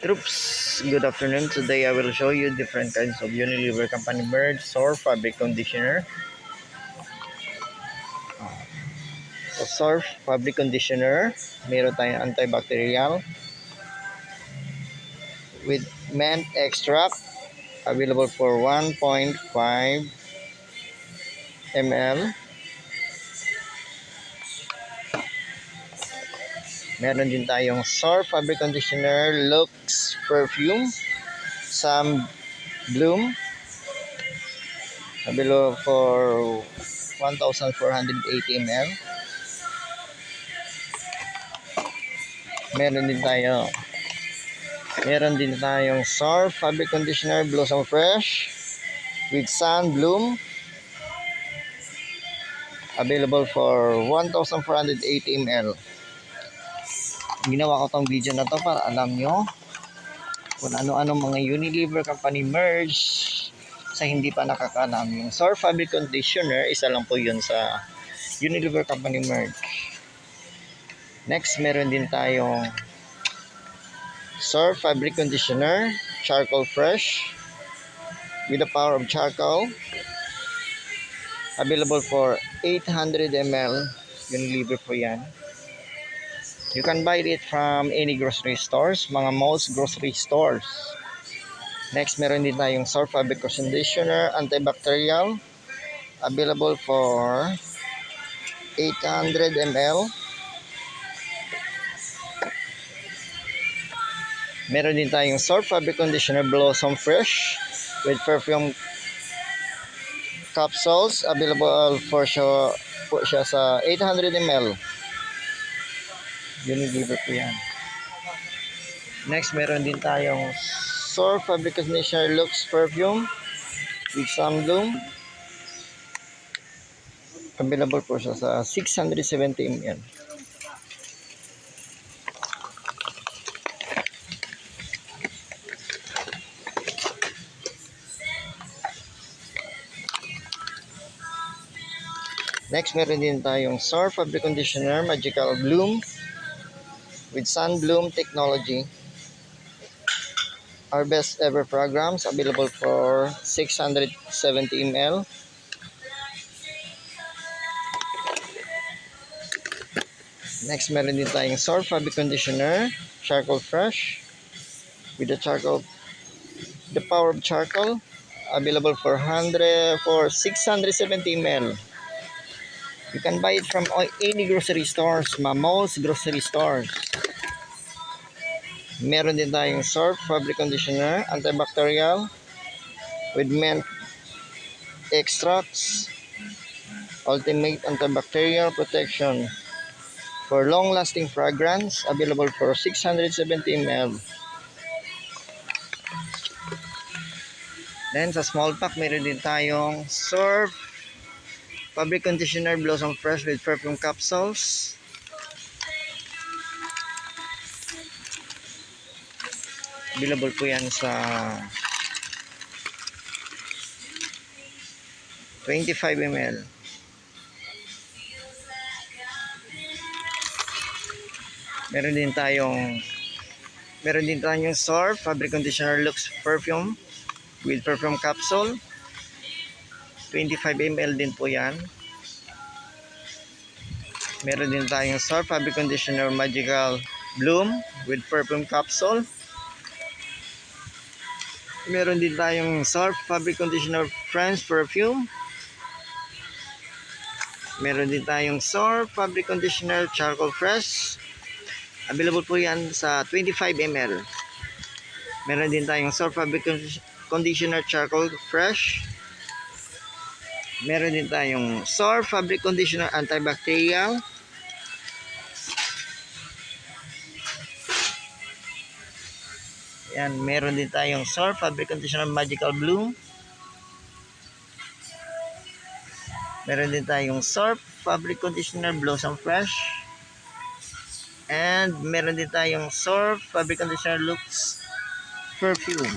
Troops, good afternoon. Today I will show you different kinds of Unilever Company merge or fabric conditioner. So Surf fabric conditioner, meron tayong antibacterial with mint extract, available for 1.5 ml. Meron din tayong Surf fabric conditioner Lux perfume, Sam Bloom, available for 1,480 ml. Meron din tayong Surf fabric conditioner Blossom Fresh with Sun Bloom, available for 1,480 ml. Ginawa ko tong video na to para alam nyo kung ano-ano mga Unilever Company merge sa hindi pa nakakaalam. Yung Surf fabric conditioner, isa lang po yun sa Unilever Company merge. Next, meron din tayong Surf fabric conditioner Charcoal Fresh with the power of charcoal, available for 800 ml. Unilever po yan. You can buy it from any grocery stores, mga most grocery stores. Next, meron din tayong Surf fabric conditioner antibacterial, available for 800 ml. Meron din tayong Surf fabric conditioner Blossom Fresh with perfume capsules, available for siya sa 800 ml. Unilever po yan. Next, meron din tayong Surf fabric conditioner Lux perfume with Sun Bloom, available po siya sa 670 ml. Next, meron din tayong Surf fabric conditioner Magical Bloom with Sun Bloom technology. Our best ever fragrance, available for 670 ml. Next, meron din tayong Surf fabric conditioner Charcoal Fresh with the power of charcoal, available for 670 ml. You can buy it from any grocery stores, most grocery stores. Meron din tayong Surf fabric conditioner antibacterial with mint extracts, ultimate antibacterial protection for long-lasting fragrance, available for 670 ml. Then sa small pack, meron din tayong Surf fabric conditioner Blossom Fresh with perfume capsules, available po yan sa 25 ml. Meron din tayong Surf fabric conditioner Lux perfume with perfume capsule, 25 ml din po yan. Meron din tayong Surf fabric conditioner Magical Bloom with perfume capsule. Meron din tayong Surf fabric conditioner French perfume. Meron din tayong Surf fabric conditioner Charcoal Fresh, available po yan sa 25 ml. Meron din tayong Surf fabric conditioner Charcoal Fresh. Meron din tayong Surf fabric conditioner antibacterial. Yan, meron din tayong Surf fabric conditioner Magical Bloom. Meron din tayong Surf fabric conditioner Blossom Fresh. And meron din tayong Surf fabric conditioner Lux perfume.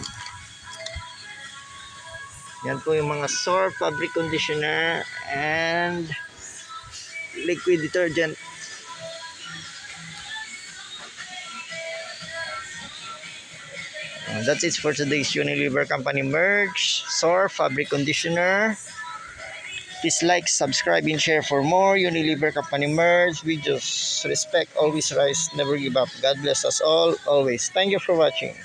Yan po yung mga Surf fabric conditioner and liquid detergent. That's it for today's Unilever Company merch, SOR fabric conditioner. Please like, subscribe, and share for more Unilever Company merch videos. Respect, always rise, never give up. God bless us all, always. Thank you for watching.